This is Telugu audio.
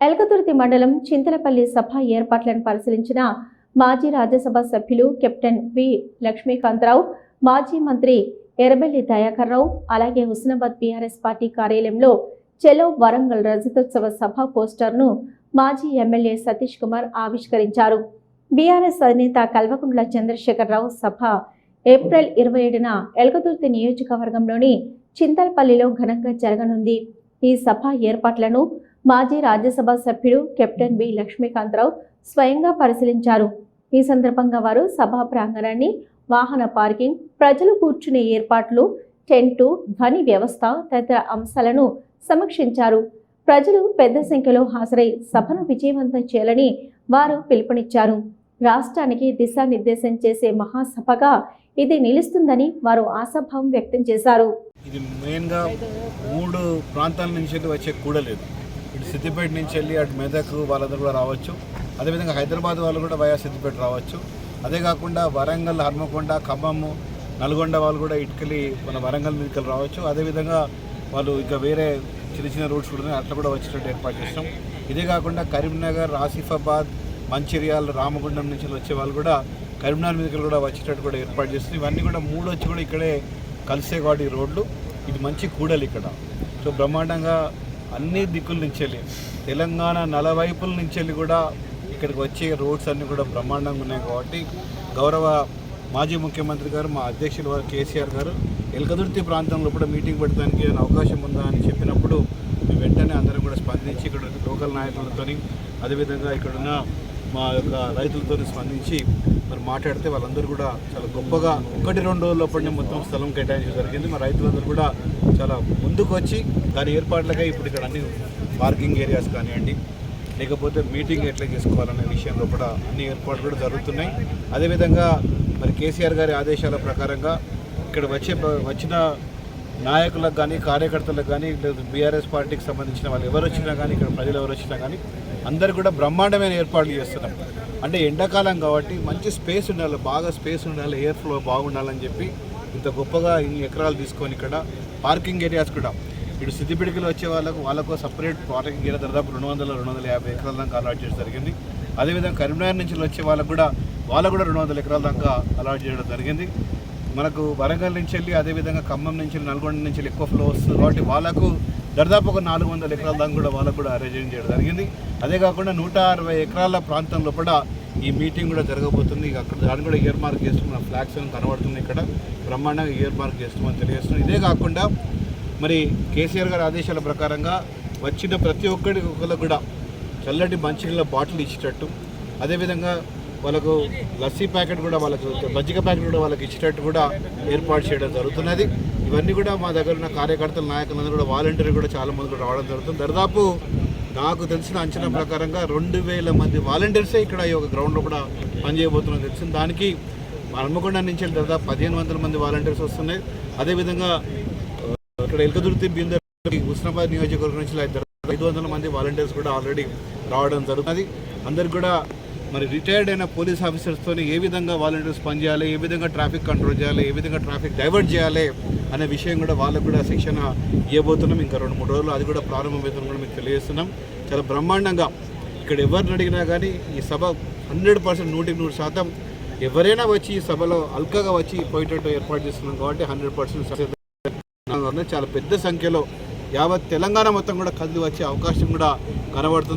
ఎల్కతుర్తి మండలం చింతలపల్లి సభ ఏర్పాట్లను పరిశీలించిన మాజీ రాజ్యసభ సభ్యులు కెప్టెన్ వి లక్ష్మీకాంతరావు, మాజీ మంత్రి ఎర్రబెల్లి దయాకర్రావు, అలాగే హుస్నాబాద్ బీఆర్ఎస్ పార్టీ కార్యాలయంలో చెలో వరంగల్ రజతోత్సవ సభ పోస్టర్ను మాజీ ఎమ్మెల్యే సతీష్ కుమార్ ఆవిష్కరించారు. బీఆర్ఎస్ అధినేత కల్వకుంట్ల చంద్రశేఖరరావు సభ ఏప్రిల్ 27న ఎల్కతుర్తి నియోజకవర్గంలోని చింతలపల్లిలో ఘనంగా జరగనుంది. ఈ సభ ఏర్పాట్లను మాజీ రాజ్యసభ సభ్యుడు కెప్టెన్ బి లక్ష్మీకాంతరావు స్వయంగా పరిశీలించారు. ఈ సందర్భంగా వారు సభా ప్రాంగణాన్ని, వాహన పార్కింగ్, ప్రజలు కూర్చునే ఏర్పాట్లు, టెంటు, ధ్వని వ్యవస్థ తదితర అంశాలను సమీక్షించారు. ప్రజలు పెద్ద సంఖ్యలో హాజరై సభను విజయవంతం చేయాలని వారు పిలుపునిచ్చారు. రాష్ట్రానికి దిశానిర్దేశం చేసే మహాసభగా ఇది నిలుస్తుందని వారు ఆశాభావం వ్యక్తం చేశారు. ఇది మెయిన్గా 3 ప్రాంతాల నుంచి వచ్చే కూడలేదు. ఇటు సిద్దిపేట నుంచి వెళ్ళి అటు మెదక్ వాళ్ళందరూ కూడా రావచ్చు. అదేవిధంగా హైదరాబాద్ వాళ్ళు కూడా వయా సిద్దిపేట రావచ్చు. అదే కాకుండా వరంగల్, హన్మకొండ, ఖమ్మము, నల్గొండ వాళ్ళు కూడా ఇటుకలి మన వరంగల్ మీదకి రావచ్చు. అదేవిధంగా వాళ్ళు ఇంకా వేరే చిన్న చిన్న రోడ్స్ కూడా అట్లా కూడా వచ్చేటట్టు ఏర్పాటు చేస్తాం. ఇదే కాకుండా కరీంనగర్, ఆసిఫాబాద్, మంచిర్యాల, రామగుండం నుంచి వచ్చే వాళ్ళు కూడా కరీంనగర్ మీదకి కూడా వచ్చేటట్టు కూడా ఏర్పాటు చేస్తుంది. ఇవన్నీ కూడా 3 వచ్చి కూడా ఇక్కడే కలిసే కాబట్టి ఈ రోడ్లు ఇది మంచి కూడలు ఇక్కడ. సో బ్రహ్మాండంగా అన్ని దిక్కుల నుంచి వెళ్ళి తెలంగాణ నలువైపుల నుంచి వెళ్ళి కూడా ఇక్కడికి వచ్చే రోడ్స్ అన్నీ కూడా బ్రహ్మాండంగా ఉన్నాయి. కాబట్టి గౌరవ మాజీ ముఖ్యమంత్రి గారు, మా అధ్యక్షులు వారు కేసీఆర్ గారు ఎల్కతుర్తి ప్రాంతంలో కూడా మీటింగ్ పెట్టడానికి అవకాశం ఉందా అని చెప్పినప్పుడు వెంటనే అందరం కూడా స్పందించి ఇక్కడ లోకల్ నాయకులతో, అదేవిధంగా ఇక్కడున్న మా యొక్క రైతులతో స్పందించి మరి మాట్లాడితే వాళ్ళందరూ కూడా చాలా గొప్పగా 1-2 రోజుల్లోపటినే మొత్తం స్థలం కేటాయించడం జరిగింది. మా రైతులందరూ కూడా చాలా ముందుకు వచ్చి దాని ఏర్పాట్లకై ఇప్పుడు ఇక్కడ అన్ని పార్కింగ్ ఏరియాస్ కానివ్వండి, లేకపోతే మీటింగ్ ఎట్లా చేసుకోవాలనే విషయంలో కూడా అన్ని ఏర్పాట్లు కూడా జరుగుతున్నాయి. అదేవిధంగా మరి కేసీఆర్ గారి ఆదేశాల ప్రకారంగా ఇక్కడ వచ్చిన నాయకులకు కానీ, కార్యకర్తలకు కానీ, బీఆర్ఎస్ పార్టీకి సంబంధించిన వాళ్ళు ఎవరు వచ్చినా కానీ, ఇక్కడ ప్రజలు ఎవరు వచ్చినా కానీ అందరు కూడా బ్రహ్మాండమైన ఏర్పాట్లు చేస్తున్నాం. అంటే ఎండాకాలం కాబట్టి మంచి స్పేస్ ఉండాలి, బాగా స్పేస్ ఉండాలి, ఎయిర్ ఫ్లో బాగుండాలని చెప్పి ఇంత గొప్పగా ఇన్ని ఎకరాలు తీసుకొని ఇక్కడ పార్కింగ్ ఏరియాస్ కూడా ఇటు సిద్దిపేటకి వచ్చే వాళ్ళకు సపరేట్ పార్కింగ్ ఏరియా దాదాపు 200-250 ఎకరాల దాకా అలాట్ చేయడం జరిగింది. అదేవిధంగా కరీంనగర్ నుంచి వచ్చే వాళ్ళకు కూడా 200 ఎకరాల దాకా అలాట్ చేయడం జరిగింది. మనకు వరంగల్ నుంచి వెళ్ళి, అదేవిధంగా ఖమ్మం నుంచి, నల్గొండ నుంచి ఎక్కువ ఫ్లో వస్తుంది కాబట్టి వాళ్ళకు దాదాపు ఒక 400 ఎకరాల దాకా కూడా వాళ్ళకు కూడా అరేంజ్ చేయడం జరిగింది. అదే కాకుండా 160 ఎకరాల ప్రాంతంలో కూడా ఈ మీటింగ్ కూడా జరగబోతుంది. అక్కడ దాన్ని కూడా ఇయర్ మార్క్ చేస్తున్నాం, ఫ్లాగ్స్ అని కనబడుతుంది. ఇక్కడ బ్రహ్మాండంగా ఇయర్ మార్క్ చేస్తామని తెలియజేస్తున్నాం. ఇదే కాకుండా మరి కేసీఆర్ గారి ఆదేశాల ప్రకారంగా వచ్చిన ప్రతి ఒక్కరికి కూడా చల్లటి మంచినీళ్ళ బాటిల్ ఇచ్చేటట్టు, అదేవిధంగా వాళ్ళకు లస్సీ ప్యాకెట్ కూడా, వాళ్ళకు మజ్జిగ ప్యాకెట్ కూడా వాళ్ళకి ఇచ్చేటట్టు కూడా ఏర్పాటు చేయడం జరుగుతున్నది. ఇవన్నీ కూడా మా దగ్గర ఉన్న కార్యకర్తల, నాయకులందరూ కూడా వాలంటీర్లు కూడా చాలా మంది కూడా రావడం జరుగుతుంది. దాదాపు నాకు తెలిసిన అంచనా ప్రకారంగా 2000 మంది వాలంటీర్సే ఇక్కడ ఈ ఒక గ్రౌండ్లో కూడా పనిచేయబోతున్నది తెలిసింది. దానికి హన్మకొండ నుంచి దాదాపు 1500 మంది వాలంటీర్స్ వస్తున్నాయి. అదేవిధంగా ఇక్కడ ఎల్కతుర్తి, బీందర్, హుస్నాబాద్ నియోజకవర్గం నుంచి 500 మంది వాలంటీర్స్ కూడా ఆల్రెడీ రావడం జరుగుతుంది. అందరికి కూడా మరి రిటైర్డ్ అయిన పోలీస్ ఆఫీసర్స్తో ఏ విధంగా వాలంటీర్స్ పనిచేయాలి, ఏ విధంగా ట్రాఫిక్ కంట్రోల్ చేయాలి, ఏ విధంగా ట్రాఫిక్ డైవర్ట్ చేయాలి అనే విషయం కూడా వాళ్ళకు కూడా శిక్షణ ఇవ్వబోతున్నాం. ఇంకా 2-3 రోజులు అది కూడా ప్రారంభమవుతుందని కూడా మీకు తెలియజేస్తున్నాం. చాలా బ్రహ్మాండంగా ఇక్కడ ఎవరిని అడిగినా కానీ ఈ సభ 100% 100% ఎవరైనా వచ్చి ఈ సభలో అల్కగా వచ్చి పోయేటట్టు ఏర్పాటు చేస్తున్నాం. కాబట్టి 100% చాలా పెద్ద సంఖ్యలో యావత్ తెలంగాణ మొత్తం కూడా కదిలి వచ్చే అవకాశం కూడా కనబడుతుంది.